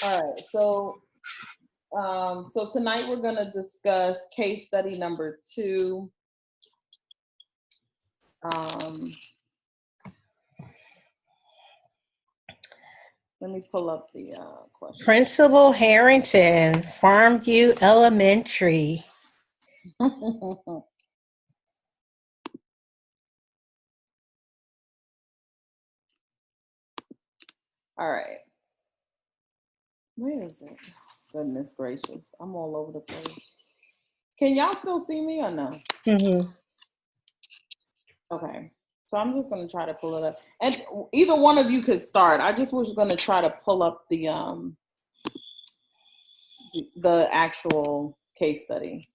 All right. So tonight we're going to discuss case study number 2. Let me pull up the question. Principal Harrington, Farmview Elementary. All right. Where is it? Goodness gracious. I'm all over the place. Can y'all still see me or no? Mm-hmm. Okay. So I'm just going to try to pull it up. And either one of you could start. I just was going to try to pull up the actual case study.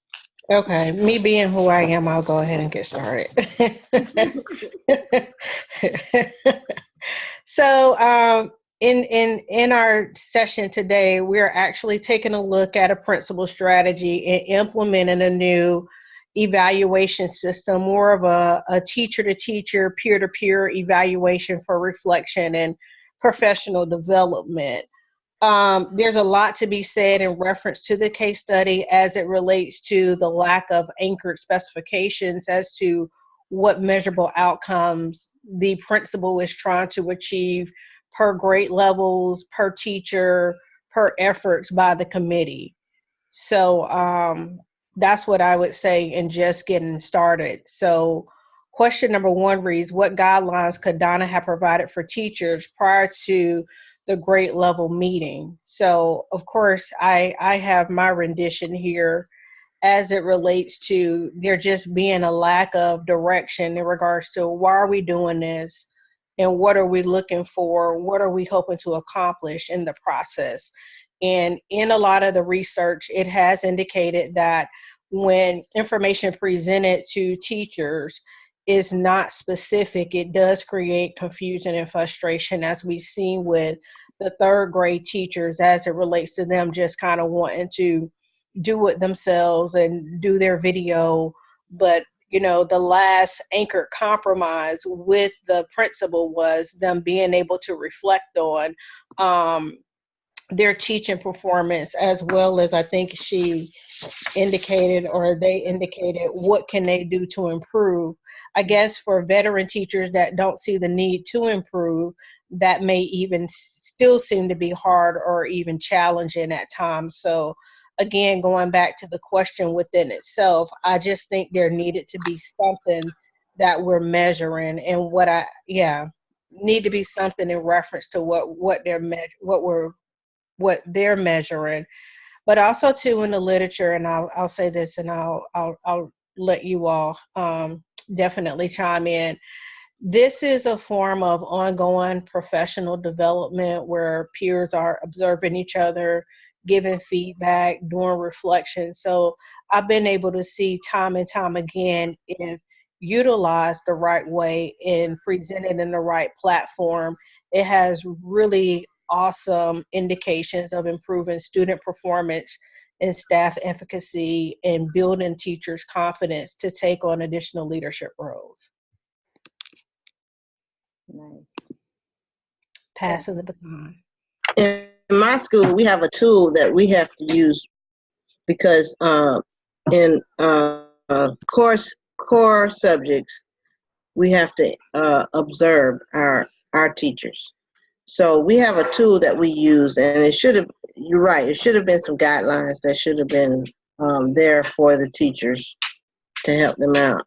Okay, me being who I am, I'll go ahead and get started. So, in our session today, we're actually taking a look at a principal strategy and implementing a new evaluation system, more of a teacher-to-teacher, peer-to-peer evaluation for reflection and professional development. There's a lot to be said in reference to the case study as it relates to the lack of anchored specifications as to what measurable outcomes the principal is trying to achieve per grade levels, per teacher, per efforts by the committee. So that's what I would say in just getting started. So question number 1 reads, what guidelines could Donna have provided for teachers prior to the grade level meeting? So of course, I have my rendition here as it relates to there just being a lack of direction in regards to why are we doing this and what are we looking for, what are we hoping to accomplish in the process. And in a lot of the research, it has indicated that when information presented to teachers is not specific, it does create confusion and frustration, as we've seen with the third grade teachers as it relates to them just kind of wanting to do it themselves and do their video. But the last anchored compromise with the principal was them being able to reflect on their teaching performance, as well as I think she indicated, or they indicated, what can they do to improve. I guess for veteran teachers that don't see the need to improve, that may even still seem to be hard or even challenging at times. So again, going back to the question within itself, I just think there needed to be something that we're measuring, and need to be something in reference to what they're measuring. But also too, in the literature, and I'll say this, and I'll let you all definitely chime in. This is a form of ongoing professional development where peers are observing each other, giving feedback, doing reflection. So I've been able to see time and time again, if utilized the right way and presented in the right platform, it has really awesome indications of improving student performance and staff efficacy and building teachers' confidence to take on additional leadership roles. Nice. Passing the baton. In my school, we have a tool that we have to use because in core subjects, we have to observe our teachers. So we have a tool that we use, and you're right, it should have been some guidelines that should have been there for the teachers to help them out.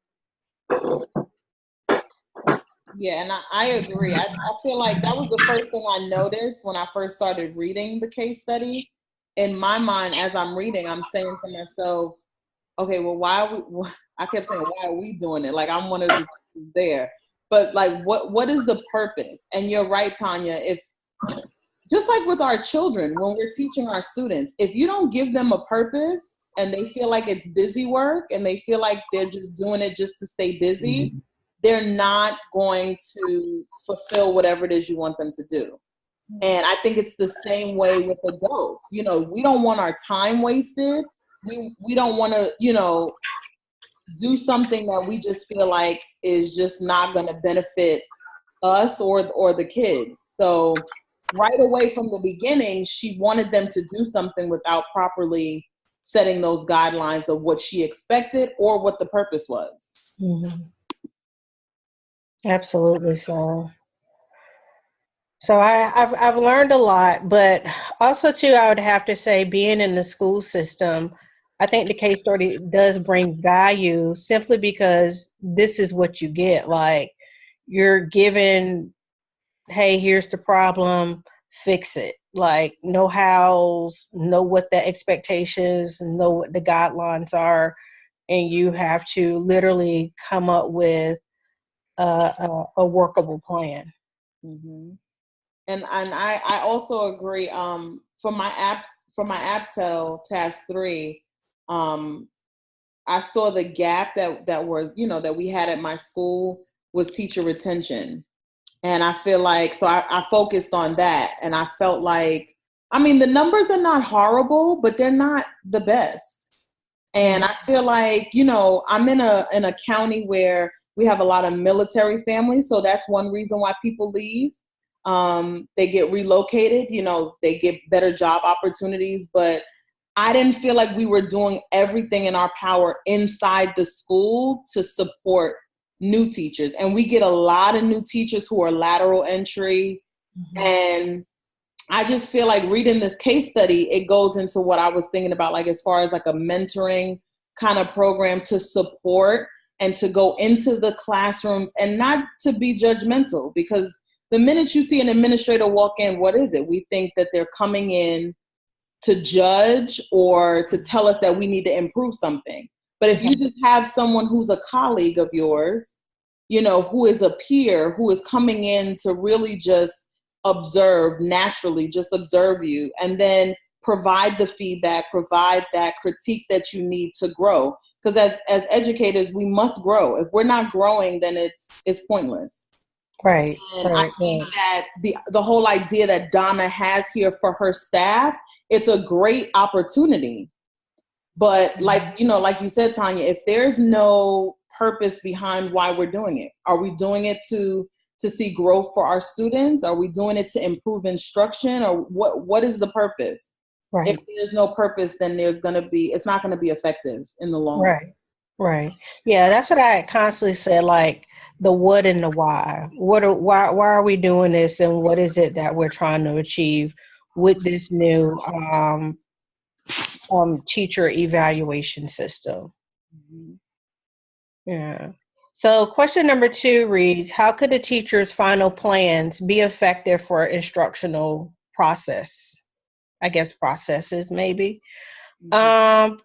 Yeah, and I agree. I feel like that was the first thing I noticed when I first started reading the case study. In my mind, as I'm reading, I'm saying to myself, okay, well, I kept saying, why are we doing it? Like, I'm one of the people there. But like, what is the purpose? And you're right, Tonya, if just like with our children, when we're teaching our students, if you don't give them a purpose and they feel like it's busy work and they feel like they're just doing it just to stay busy, they're not going to fulfill whatever it is you want them to do. And I think it's the same way with adults. We don't want our time wasted. We don't want to, do something that we just feel like is just not going to benefit us or the kids. So right away from the beginning, she wanted them to do something without properly setting those guidelines of what she expected or what the purpose was. Mm-hmm. Absolutely. So I've learned a lot, but also too, I would have to say, being in the school system, I think the case study does bring value simply because this is what you get. Like, you're given, hey, here's the problem, fix it. Like, know hows, know what the expectations, know what the guidelines are, and you have to literally come up with a workable plan. Mm-hmm. And I also agree. For my APTEL task 3, I saw the gap that was, that we had at my school was teacher retention. And I feel like, so I focused on that, and I felt like, I mean, the numbers are not horrible, but they're not the best. And I feel like, I'm in a county where we have a lot of military families. So that's one reason why people leave. They get relocated, they get better job opportunities, but I didn't feel like we were doing everything in our power inside the school to support new teachers. And we get a lot of new teachers who are lateral entry. Mm-hmm. And I just feel like reading this case study, it goes into what I was thinking about, like as far as like a mentoring kind of program to support and to go into the classrooms and not to be judgmental, because the minute you see an administrator walk in, what is it? We think that they're coming in to judge or to tell us that we need to improve something. But if you just have someone who's a colleague of yours, who is a peer, who is coming in to really just observe, naturally just observe you, and then provide the feedback, provide that critique that you need to grow. Because as educators, we must grow. If we're not growing, then it's pointless. Right. And I think that the whole idea that Donna has here for her staff, it's a great opportunity. But like you said, Tonya, if there's no purpose behind why we're doing it, are we doing it to see growth for our students? Are we doing it to improve instruction? Or what is the purpose? Right. If there's no purpose, then it's not going to be effective in the long run. Right. Yeah, that's what I constantly said, like the what and the why. Why are we doing this, and what is it that we're trying to achieve with this new teacher evaluation system? Mm-hmm. Yeah. So question number 2 reads, how could a teacher's final plans be effective for instructional processes, maybe? Mm-hmm.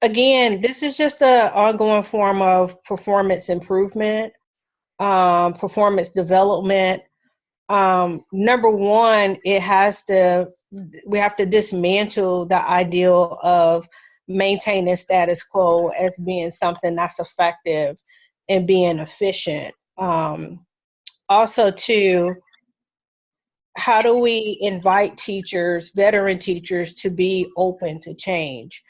Again, this is just an ongoing form of performance improvement, performance development. Number one, we have to dismantle the ideal of maintaining status quo as being something that's effective and being efficient. Also, too, how do we invite veteran teachers, to be open to change?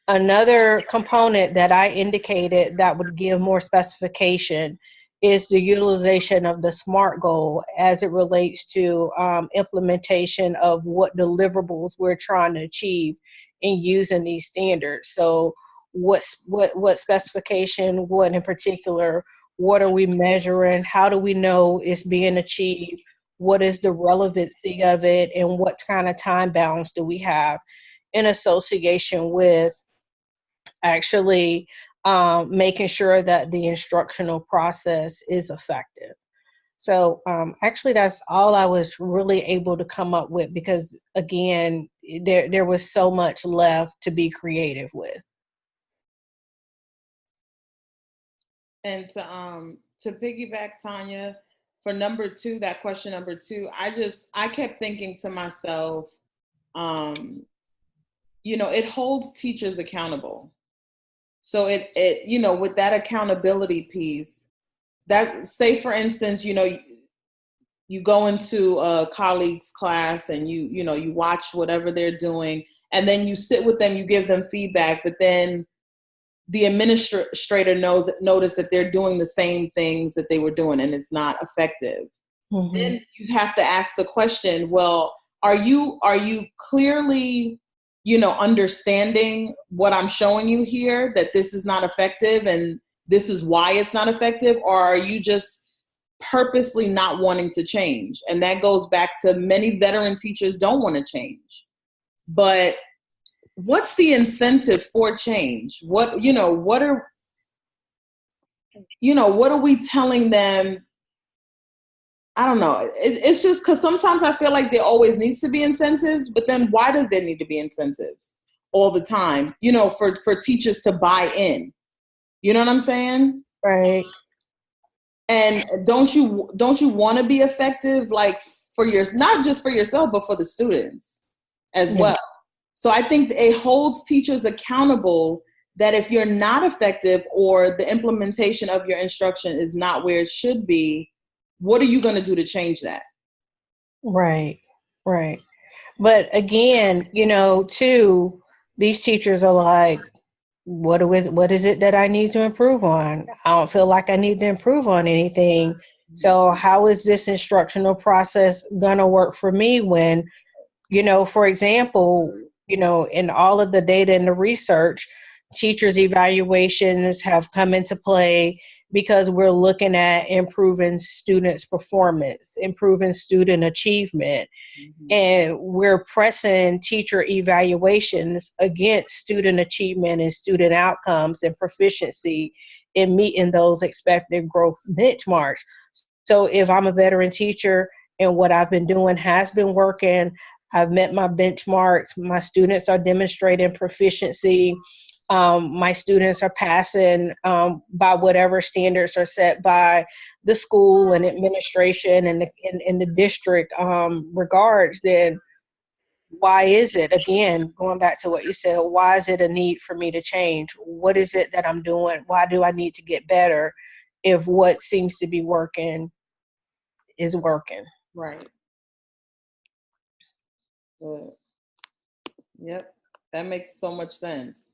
Another component that I indicated that would give more specification is the utilization of the SMART goal as it relates to implementation of what deliverables we're trying to achieve in using these standards. So what specification, what in particular, what are we measuring? How do we know it's being achieved? What is the relevancy of it? And what kind of time bounds do we have in association with actually making sure that the instructional process is effective? So actually, that's all I was really able to come up with, because again, there was so much left to be creative with. And to piggyback, Tonya, for number 2, that question number 2, I kept thinking to myself, it holds teachers accountable. So it with that accountability piece, that, say for instance, you go into a colleague's class and you watch whatever they're doing, and then you sit with them, you give them feedback, but then the administrator notice that they're doing the same things that they were doing and it's not effective. then you have to ask the question, well, are you clearly, understanding what I'm showing you here, that this is not effective and this is why it's not effective? Or are you just purposely not wanting to change? And that goes back to many veteran teachers don't want to change. But what's the incentive for change? What are we telling them? I don't know. It's just because sometimes I feel like there always needs to be incentives, but then why does there need to be incentives all the time, for teachers to buy in? You know what I'm saying? Right. And don't you want to be effective, like not just for yourself, but for the students as well? So I think it holds teachers accountable that if you're not effective or the implementation of your instruction is not where it should be, what are you going to do to change that? Right. But again, too, these teachers are like, what is it that I need to improve on? I don't feel like I need to improve on anything. So how is this instructional process going to work for me when, for example, in all of the data and the research, teachers' evaluations have come into play because we're looking at improving students' performance, improving student achievement, and we're pressing teacher evaluations against student achievement and student outcomes and proficiency in meeting those expected growth benchmarks. So if I'm a veteran teacher and what I've been doing has been working, I've met my benchmarks, my students are demonstrating proficiency, my students are passing by whatever standards are set by the school and administration and the district regards, then why is it, again, going back to what you said, why is it a need for me to change? What is it that I'm doing? Why do I need to get better if what seems to be working is working? Right. Good. Yep. That makes so much sense.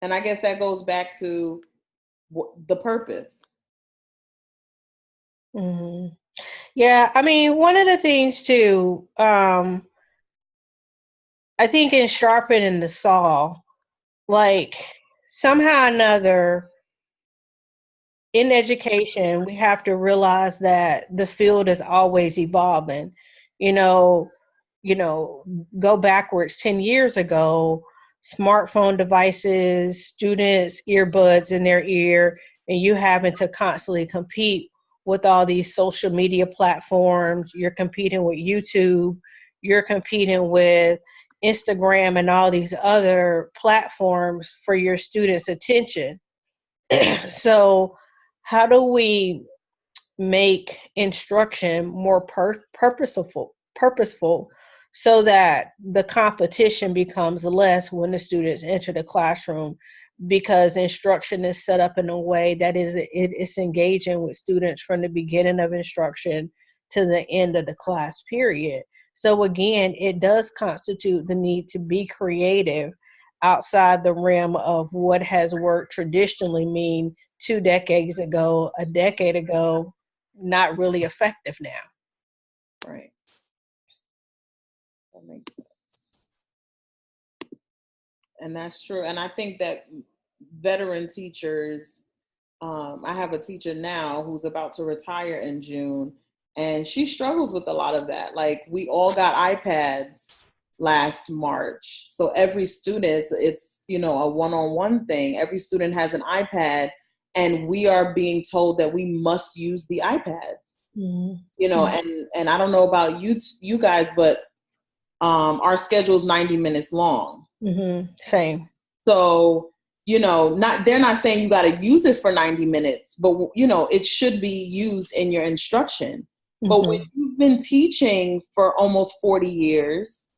And I guess that goes back to the purpose. Mm-hmm. Yeah, I mean, one of the things too, I think in sharpening the saw, like somehow or another in education, we have to realize that the field is always evolving. Go backwards 10 years ago, smartphone devices, students, earbuds in their ear, and you having to constantly compete with all these social media platforms. You're competing with YouTube, you're competing with Instagram and all these other platforms for your students' attention. So how do we make instruction more purposeful so that the competition becomes less when the students enter the classroom, because instruction is set up in a way that it's engaging with students from the beginning of instruction to the end of the class period. So again, it does constitute the need to be creative outside the realm of what has worked traditionally, mean 2 decades ago, a decade ago, not really effective now. Right. That makes sense. And that's true. And I think that veteran teachers, I have a teacher now who's about to retire in June, and she struggles with a lot of that. Like, we all got iPads last March. So every student, it's, a one-on-one thing. Every student has an iPad, and we are being told that we must use the iPads. Mm-hmm. And I don't know about you guys, but our schedule is 90 minutes long. Mm-hmm. Same. So, they're not saying you got to use it for 90 minutes, but, it should be used in your instruction. Mm-hmm. But when you've been teaching for almost 40 years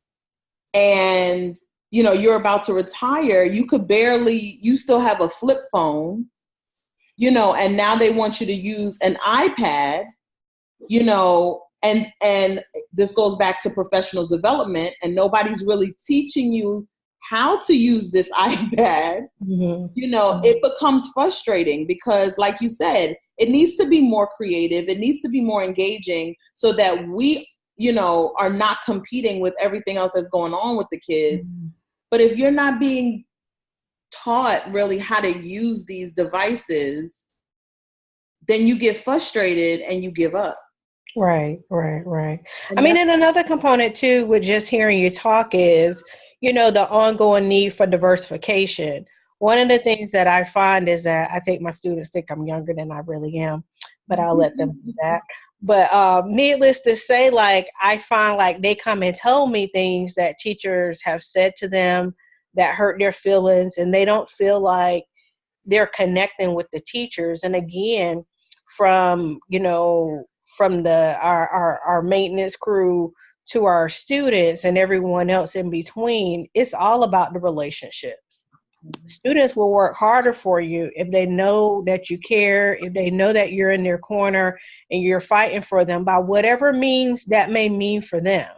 and, you're about to retire, you still have a flip phone, and now they want you to use an iPad, and this goes back to professional development, and nobody's really teaching you how to use this iPad. Mm-hmm. It becomes frustrating because, like you said, it needs to be more creative. It needs to be more engaging so that we, you know, are not competing with everything else that's going on with the kids. Mm-hmm. But if you're not being taught really how to use these devices, then you get frustrated and you give up. Right. I mean, and another component too with just hearing you talk is, you know, the ongoing need for diversification. One of the things that I find is that I think my students think I'm younger than I really am, but I'll let them do that. But needless to say, like, I find like they come and tell me things that teachers have said to them that hurt their feelings, and they don't feel like they're connecting with the teachers. And again, from, you know, from our maintenance crew to our students and everyone else in between, it's all about the relationships. Students will work harder for you if they know that you care, if they know that you're in their corner and you're fighting for them by whatever means that may mean for them.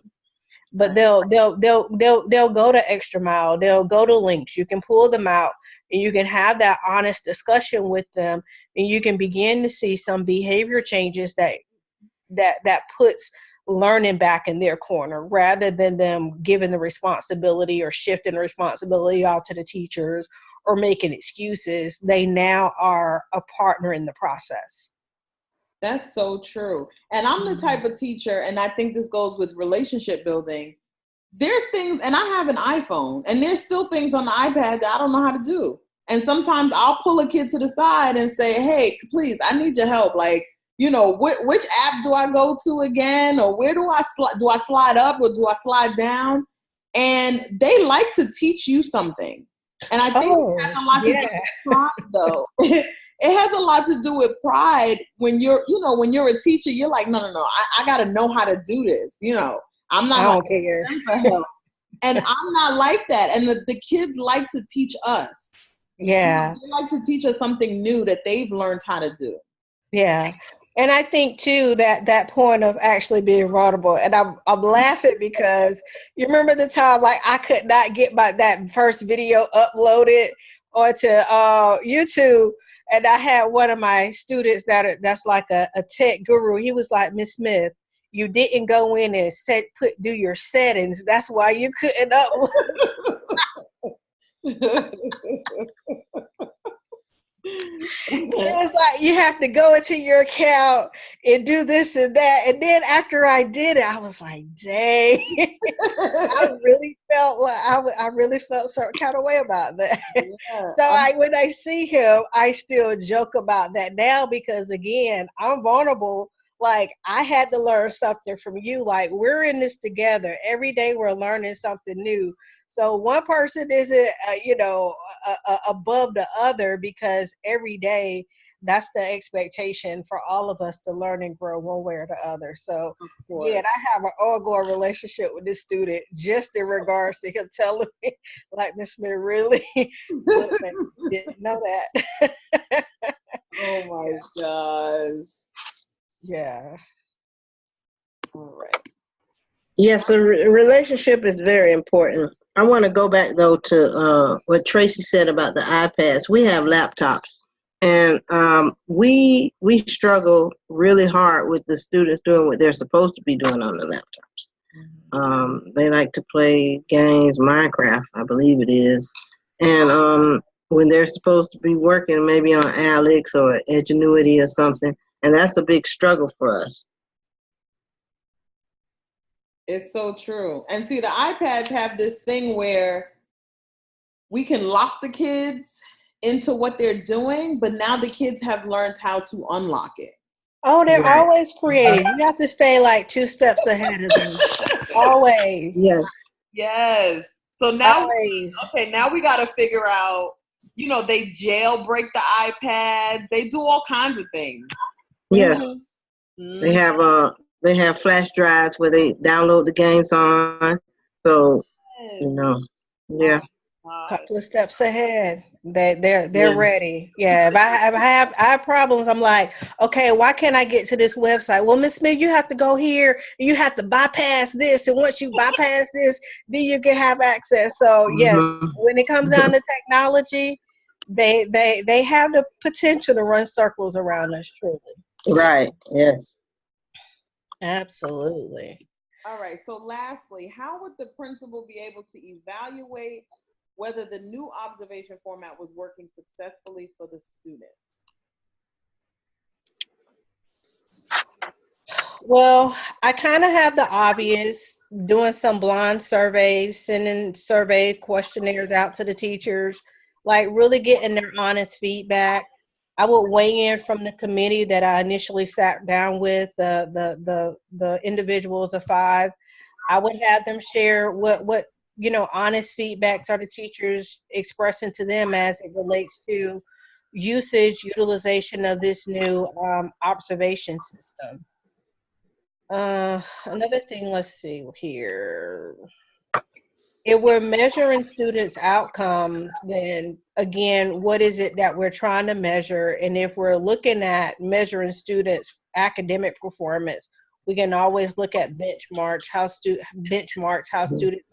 But they'll go the extra mile. They'll go to links. You can pull them out and you can have that honest discussion with them, and you can begin to see some behavior changes that puts learning back in their corner, rather than them giving the responsibility or shifting the responsibility off to the teachers or making excuses. They now are a partner in the process. That's so true. And I'm the type of teacher, and I think this goes with relationship building. There's things, and I have an iPhone, and there's still things on the iPad that I don't know how to do. And sometimes I'll pull a kid to the side and say, hey, please, I need your help. Like, you know, which app do I go to again? Or where do I slide up or do I slide down? And they like to teach you something. And I think it has a lot to do with pride, though. It has a lot to do with pride. When you're a teacher, you're like, no, I got to know how to do this. You know, I'm not going to care for help. And I'm not like that. And the kids like to teach us. Yeah. They like to teach us something new that they've learned how to do. Yeah. And I think too that point of actually being vulnerable, and I'm laughing because you remember the time like I could not get that first video uploaded onto YouTube, and I had one of my students that's like a tech guru. He was like, Miss Smith, you didn't go in and do your settings. That's why you couldn't upload. It was like you have to go into your account and do this and that. And then after I did it, I was like, dang. I really felt some kind of way about that. Yeah. So when I see him, I still joke about that now, because again, I'm vulnerable. Like, I had to learn something from you. Like, we're in this together. Every day we're learning something new. So one person isn't, above the other, because every day that's the expectation for all of us to learn and grow one way or the other. So, yeah, and I have an ongoing relationship with this student just in regards to him telling me, like, Miss Smith, really? Didn't know that. Oh, my gosh. Yeah. All right. Yes, the relationship is very important. I want to go back, though, to what Tracey said about the iPads. We have laptops, and we struggle really hard with the students doing what they're supposed to be doing on the laptops. Mm-hmm. They like to play games, Minecraft, I believe it is, and when they're supposed to be working maybe on Alex or Edgenuity or something, and that's a big struggle for us. It's so true. And see, the iPads have this thing where we can lock the kids into what they're doing, but now the kids have learned how to unlock it. Oh, they're always creative. You have to stay like 2 steps ahead of them. Always. Yes. So now, now we got to figure out, they jailbreak the iPads. They do all kinds of things. Yes. Mm-hmm. They have flash drives where they download the games on. So, yeah. Couple of steps ahead. They're ready. Yeah. If I have problems, I'm like, okay, why can't I get to this website? Well, Miss Smith, you have to go here. You have to bypass this, and once you bypass this, then you can have access. So yes, when it comes down to technology, they have the potential to run circles around us, truly. Right. Yes. Absolutely. All right. So lastly, how would the principal be able to evaluate whether the new observation format was working successfully for the students? Well, I kind of have the obvious, doing some blind surveys, sending survey questionnaires out to the teachers, like really getting their honest feedback. I would weigh in from the committee that I initially sat down with, the individuals of 5. I would have them share what honest feedbacks are the teachers expressing to them as it relates to utilization of this new observation system. Another thing, let's see here. If we're measuring students' outcomes, then again, what is it that we're trying to measure? And if we're looking at measuring students' academic performance, we can always look at benchmarks, how students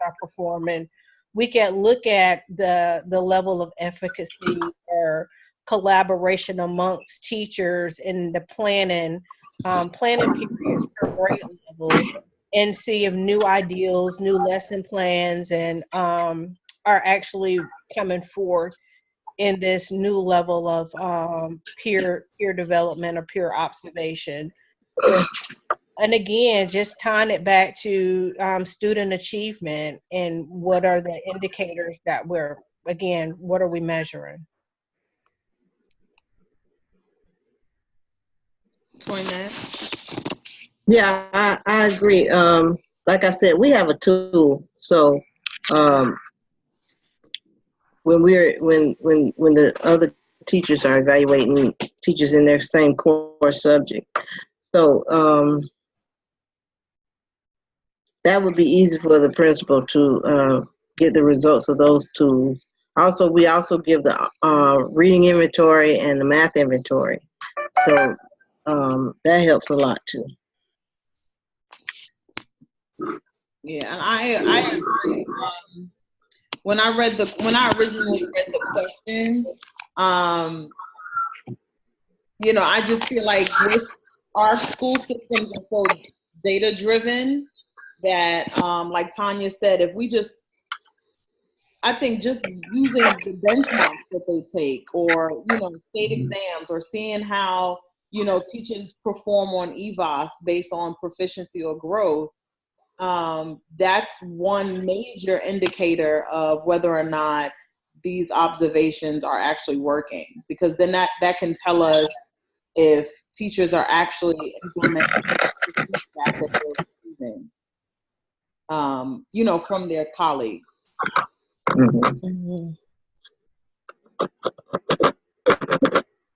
are performing. We can look at the level of efficacy or collaboration amongst teachers in the planning periods per grade level, and see if new ideals, new lesson plans, and are actually coming forth in this new level of peer development or peer observation. And again, just tying it back to student achievement and what are the indicators that what are we measuring? Toynett? Yeah, I agree. Like I said, we have a tool. So when the other teachers are evaluating teachers in their same core subject, so that would be easy for the principal to get the results of those tools. Also, we also give the reading inventory and the math inventory. So that helps a lot too. Yeah, and I agree. When I originally read the question, I just feel like our school systems are so data driven that, like Tonya said, if we just, I think just using the benchmarks that they take, or state exams, or seeing how teachers perform on EVOS based on proficiency or growth, that's one major indicator of whether or not these observations are actually working, because then that can tell us if teachers are actually implementing the feedback that they're receiving, from their colleagues. Mm-hmm.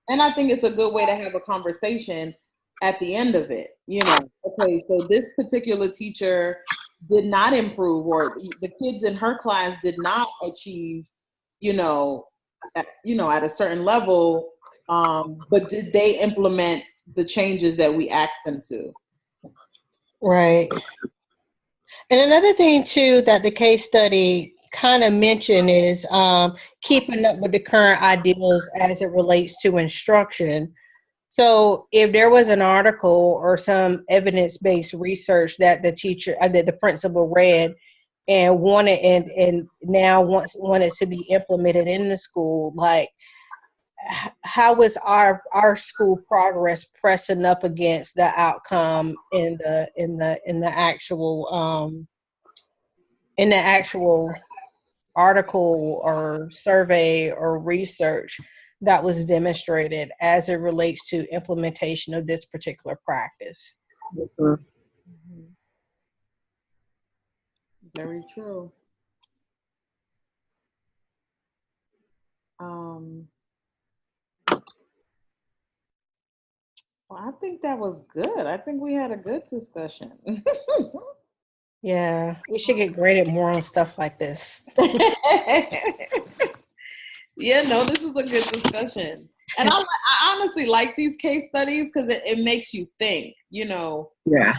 And I think it's a good way to have a conversation at the end of it. Okay, so this particular teacher did not improve, or the kids in her class did not achieve, at a certain level, but did they implement the changes that we asked them to? Right. And another thing too that the case study kind of mentioned is keeping up with the current ideals as it relates to instruction. So if there was an article or some evidence-based research that the principal read and wanted and now wanted to be implemented in the school, like how is our school progress pressing up against the outcome in the actual article or survey or research that was demonstrated as it relates to implementation of this particular practice. Mm-hmm. Very true. Well, I think that was good. I think we had a good discussion. Yeah, we should get graded more on stuff like this. Yeah, no, this is a good discussion. And I honestly like these case studies because it makes you think, Yeah.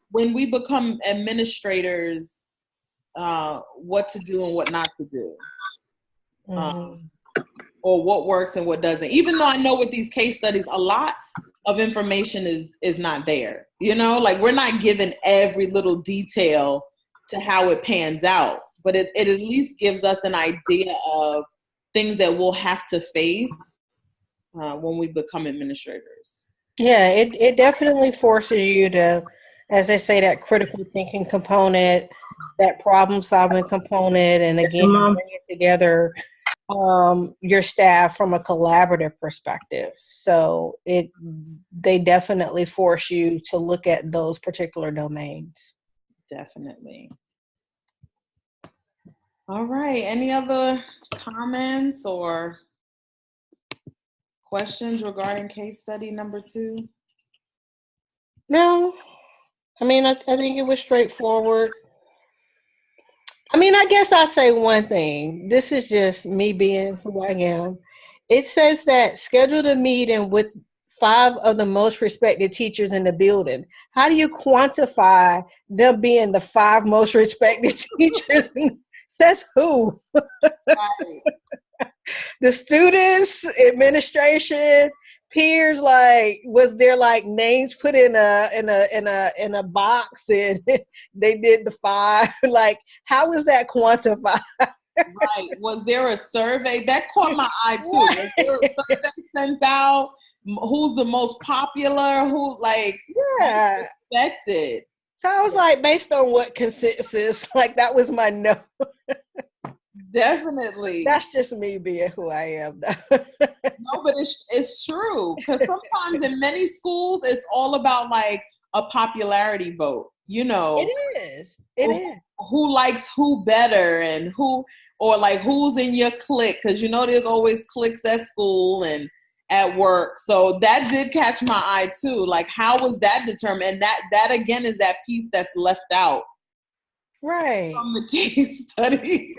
when we become administrators, what to do and what not to do. Mm-hmm. or what works and what doesn't. Even though I know with these case studies, a lot of information is not there. You know, like we're not given every little detail to how it pans out, but it at least gives us an idea of things that we'll have to face when we become administrators. Yeah, it definitely forces you to, as they say, that critical thinking component, that problem solving component, and again, bringing together your staff from a collaborative perspective. So they definitely force you to look at those particular domains. Definitely. All right. Any other comments or questions regarding case study number 2? No, I mean, I think it was straightforward. I mean, I guess I'll say one thing. This is just me being who I am. It says that scheduled a meeting with 5 of the most respected teachers in the building. How do you quantify them being the 5 most respected teachers? Says who? Right. The students, administration, peers. Like, was there like names put in a box and they did the 5? Like, how was that quantified? Right. Was there a survey that caught my eye too? Was there a survey sent out? Who's the most popular? Who, like, Yeah. expected? So I was like, based on what consensus? Like, that was my no. Definitely. That's just me being who I am. No, but it's true, because sometimes in many schools it's all about like a popularity vote. You know, It is. It is. Who likes who better, and who, or like who's in your clique, because you know there's always cliques at school and at work. So that did catch my eye too. Like, how was that determined? And that again is that piece that's left out, Right, from the case study.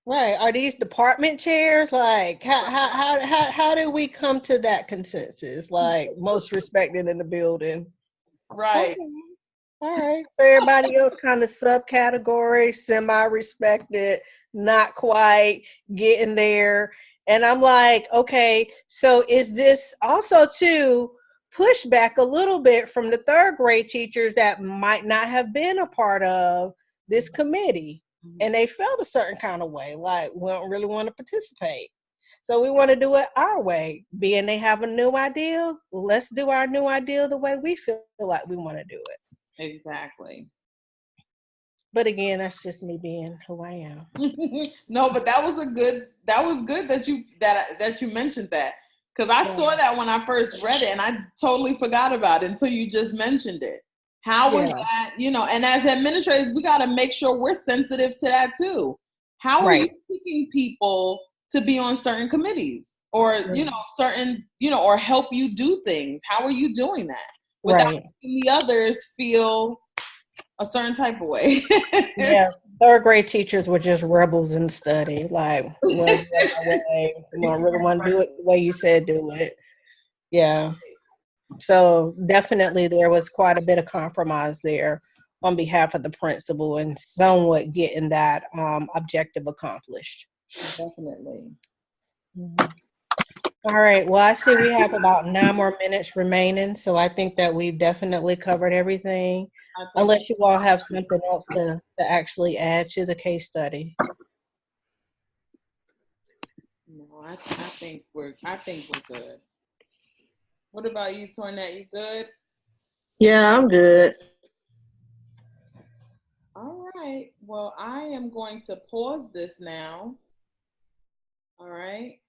right. Are these department chairs? Like, how do we come to that consensus? Like, most respected in the building. Right. Okay. All right. So everybody else kind of subcategory, semi-respected, not quite getting there. And I'm like, okay, so is this also to push back a little bit from the 3rd grade teachers that might not have been a part of this committee, and they felt a certain kind of way, like we don't really want to participate. So we want to do it our way. Being they have a new idea, let's do our new idea the way we feel like we want to do it. Exactly. But again, that's just me being who I am. No, but that was good that you mentioned that, because I saw that when I first read it and I totally forgot about it until you just mentioned it. How was that, you know, and as administrators, we got to make sure we're sensitive to that too. How are you picking people to be on certain committees, or, you know, certain, you know, or help you do things? How are you doing that without making the others feel a certain type of way? Yeah, 3rd grade teachers were just rebels in study. Like, we don't do it our way. We don't really want to do it the way you said do it. Yeah. So definitely there was quite a bit of compromise there on behalf of the principal, and somewhat getting that objective accomplished. Definitely. Mm-hmm. All right. Well, I see we have about 9 more minutes remaining, so I think that we've definitely covered everything, unless you all have something else to actually add to the case study. No, I think we're good. What about you, Toynett? You good? Yeah, I'm good. All right. Well, I am going to pause this now. All right.